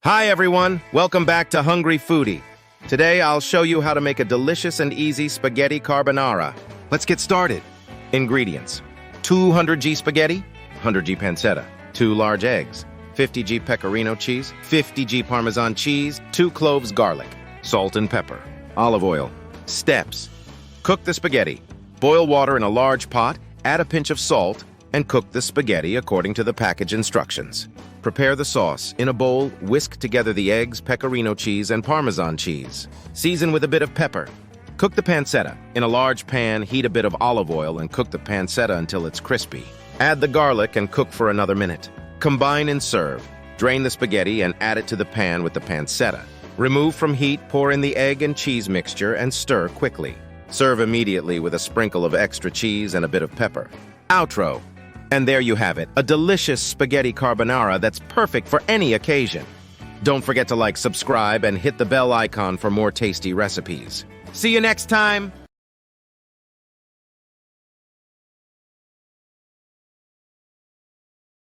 Hi everyone, welcome back to Hungry Foodie. Today I'll show you how to make a delicious and easy spaghetti carbonara. Let's get started. Ingredients: 200g spaghetti, 100g pancetta, 2 large eggs, 50g pecorino cheese, 50g Parmesan cheese, 2 cloves garlic, salt and pepper, olive oil. Steps: cook the spaghetti. Boil water in a large pot, add a pinch of salt, and cook the spaghetti according to the package instructions. Prepare the sauce. In a bowl, whisk together the eggs, pecorino cheese, and Parmesan cheese. Season with a bit of pepper. Cook the pancetta. In a large pan, heat a bit of olive oil and cook the pancetta until it's crispy. Add the garlic and cook for another minute. Combine and serve. Drain the spaghetti and add it to the pan with the pancetta. Remove from heat, pour in the egg and cheese mixture, and stir quickly. Serve immediately with a sprinkle of extra cheese and a bit of pepper. Outro. And there you have it, a delicious spaghetti carbonara that's perfect for any occasion. Don't forget to like, subscribe, and hit the bell icon for more tasty recipes. See you next time!